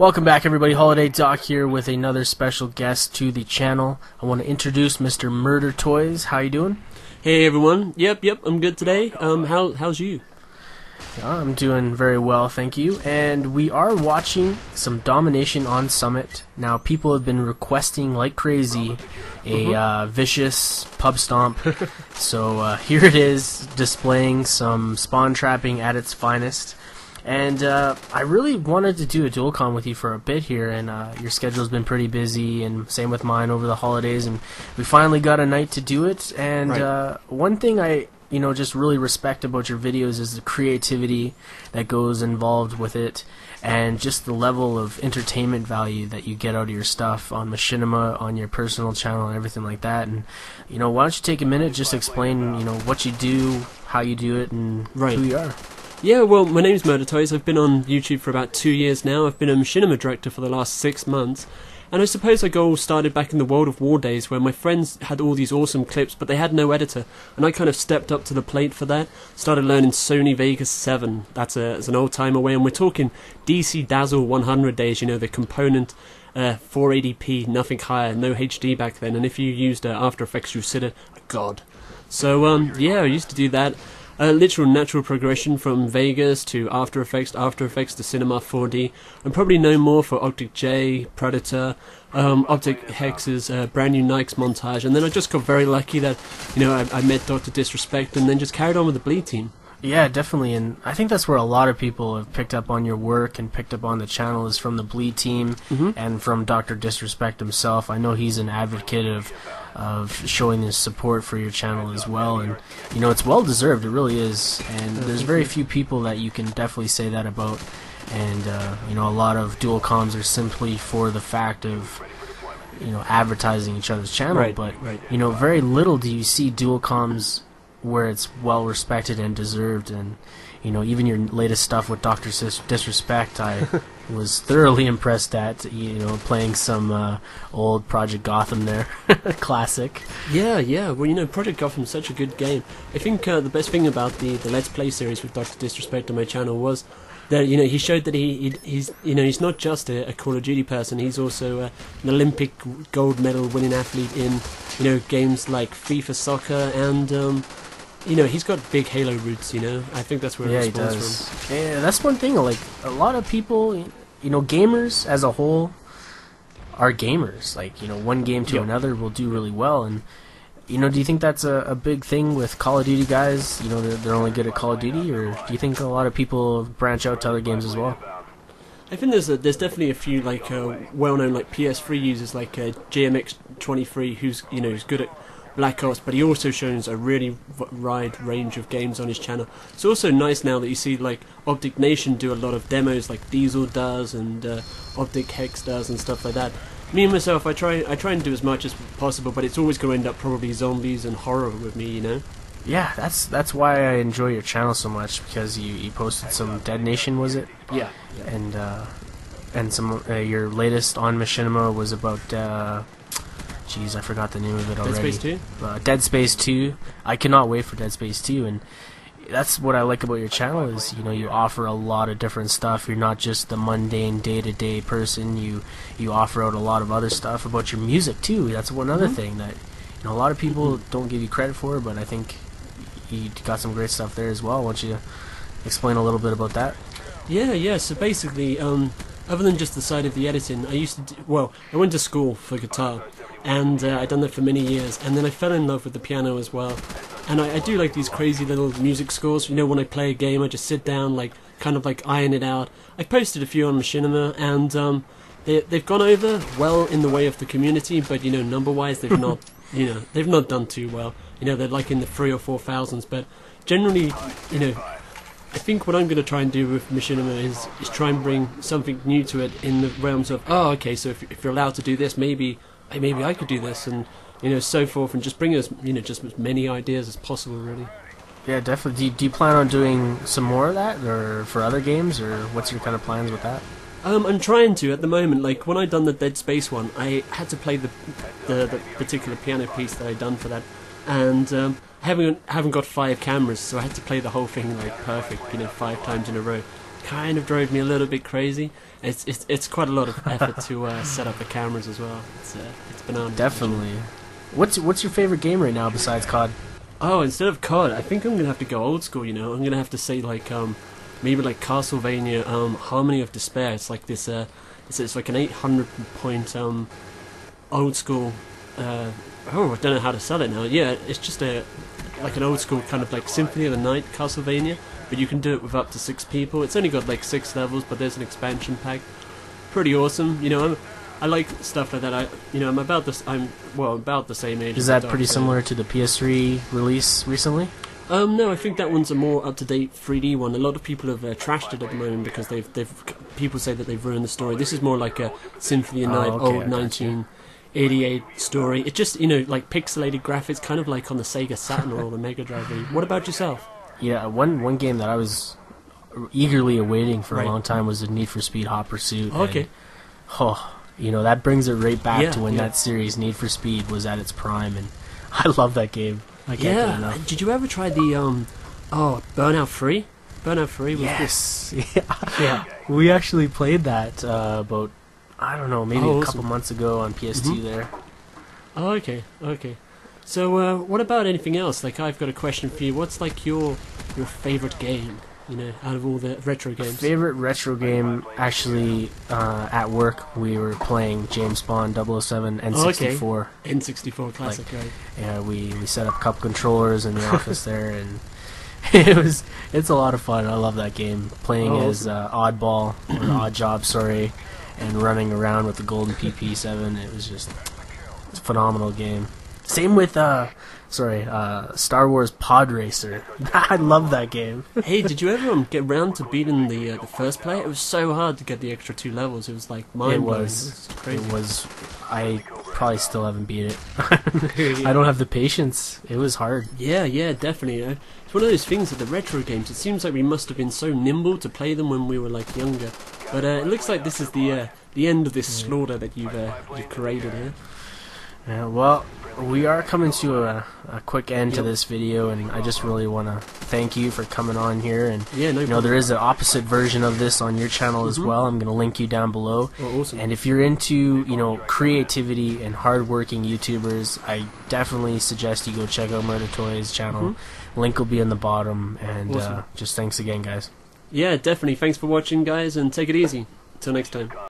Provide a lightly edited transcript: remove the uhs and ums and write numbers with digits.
Welcome back, everybody. Holiday Doc here with another special guest to the channel. I want to introduce Mr. Murder Toys. How you doing? Hey everyone. Yep, I'm good today. How's you? I'm doing very well, thank you. And we are watching some Domination on Summit. Now, people have been requesting like crazy a vicious pub stomp. So here it is, displaying some spawn trapping at its finest. And I really wanted to do a dual comm with you for a bit here, and your schedule's been pretty busy, and same with mine over the holidays, and we finally got a night to do it. And right. One thing I just really respect about your videos is the creativity that goes involved with it, and just the level of entertainment value that you get out of your stuff on Machinima, on your personal channel, and everything like that. And why don't you take a minute, just explain what you do, how you do it, and who you are. Yeah, well, my name's Murder Toys. I've been on YouTube for about 2 years now. I've been a Machinima director for the last 6 months. And I suppose I all started back in the World of War days, where my friends had all these awesome clips, but they had no editor. And I kind of stepped up to the plate for that. Started learning Sony Vegas 7. That's an old time away. And we're talking DC Dazzle 100 days, the component 480p, nothing higher, no HD back then. And if you used After Effects, you consider a god. So, yeah, I used to do that. Literal natural progression from Vegas to After Effects to Cinema 4D, and probably no more for Optic J, Predator, Optic Hex's brand new Nikes montage, and then I just got very lucky that I met Dr. Disrespect, and then just carried on with the Bleed team. Yeah, definitely, and I think that's where a lot of people have picked up on your work and picked up on the channel is from the Bleed team and from Dr. Disrespect himself. I know he's an advocate of showing his support for your channel as well, and it's well deserved. It really is, and there's very few people that you can definitely say that about. And a lot of dual comms are simply for the fact of advertising each other's channel, but very little do you see dual comms where it's well respected and deserved. And even your latest stuff with Dr. Disrespect, I was thoroughly impressed at, playing some old Project Gotham there. Classic. Yeah, well, Project Gotham's such a good game. I think the best thing about the Let's Play series with Dr. Disrespect on my channel was that he showed that he's not just a Call of Duty person. He's also an Olympic gold medal winning athlete in games like FIFA Soccer, and he's got big Halo roots, I think that's where it spawns from. Yeah, that's one thing, like, a lot of people, gamers as a whole are gamers. Like, one game to another will do really well, and, do you think that's a big thing with Call of Duty guys? They're only good at Call of Duty, or do you think a lot of people branch out to other games as well? I think there's definitely a few, like, well-known, like, PS3 users, like GMX23, who's good at Black Ops, but he also shows a really wide range of games on his channel. It's also nice now that you see like Optic Nation do a lot of demos, like Diesel does and Optic Hex does and stuff like that. Me and myself, I try and do as much as possible, but it's always going to end up probably zombies and horror with me, Yeah, that's why I enjoy your channel so much, because you posted some Dead Nation, was it? Yeah. And some your latest on Machinima was about jeez, I forgot the name of it already. Dead Space 2? Dead Space 2. I cannot wait for Dead Space 2, and that's what I like about your channel is, you offer a lot of different stuff. You're not just the mundane day-to-day person. You offer out a lot of other stuff about your music, too. That's one other thing that, a lot of people don't give you credit for, but I think you got some great stuff there as well. Why don't you explain a little bit about that? Yeah, so basically, other than just the side of the editing, I went to school for guitar, and I'd done that for many years, and then I fell in love with the piano as well. And I do like these crazy little music scores. When I play a game, I just sit down, kind of iron it out. I posted a few on Machinima, and they've gone over well in the way of the community, but number-wise, they've not, they've not done too well. They're like in the 3,000 or 4,000s, but generally, I think what I'm going to try and do with Machinima is try and bring something new to it in the realms of, okay, so if you're allowed to do this, maybe I could do this, and so forth, and just bring us just as many ideas as possible, really. Yeah, definitely. Do you plan on doing some more of that, or for other games, or what's your kind of plans with that? I'm trying to at the moment. Like when I done the Dead Space one, I had to play the particular piano piece that I done for that, and haven't got 5 cameras, so I had to play the whole thing like perfect, 5 times in a row. kind of drove me a little bit crazy. It's quite a lot of effort to set up the cameras as well. It's bananas. Definitely. What's your favorite game right now besides COD? Oh, instead of COD, I think I'm gonna have to go old school. You know, I'm gonna have to say like maybe like Castlevania Harmony of Despair. It's like this it's like an 800 point old school. I don't know how to sell it now. Yeah, it's just like an old school kind of like Symphony of the Night Castlevania, but you can do it with up to 6 people. It's only got like 6 levels, but there's an expansion pack. Pretty awesome. You know, I like stuff like that. I'm about the same age. Is that pretty similar to the PS3 release recently? No, I think that one's a more up-to-date 3D one. A lot of people have trashed it at the moment because people say that they've ruined the story. This is more like a Symphony of the Night, old 1988 story. It just, like pixelated graphics, kind of like on the Sega Saturn or the Mega Drive. What about yourself? Yeah, one game that I was eagerly awaiting for a long time was the Need for Speed Hot Pursuit. Okay. That brings it right back to when that series, Need for Speed, was at its prime, and I love that game. I can't get enough. Did you ever try the Burnout 3? Burnout 3 was yes. Yeah. We actually played that about, I don't know, maybe a couple months ago on PS2 there. Oh, okay. So what about anything else? Like, I've got a question for you. What's like your favorite game? Out of all the retro games. Favorite retro game, actually, at work we were playing James Bond 007 N64. N64 classic, right? Yeah, we set up cup controllers in the office there, and it's a lot of fun. I love that game. Playing as Oddball, or Odd Job, sorry, and running around with the golden PP7. It's a phenomenal game. Same with Star Wars Pod Racer. I love that game. Hey, did you ever get round to beating the first play? It was so hard to get the extra 2 levels. It was like mind-blowing. It was crazy. It was. I probably still haven't beat it. I don't have the patience. It was hard. Yeah, definitely. It's one of those things with the retro games. It seems like we must have been so nimble to play them when we were like younger. But it looks like this is the end of this slaughter that you've created here. Yeah, well, we are coming to a quick end to this video, and I just really want to thank you for coming on here. And there is an opposite version of this on your channel as well. I'm going to link you down below. Oh, awesome. And if you're into creativity and hardworking YouTubers, I definitely suggest you go check out Murder Toys' channel. Link will be in the bottom. And just thanks again, guys. Yeah, definitely. Thanks for watching, guys, and take it easy. Till next time.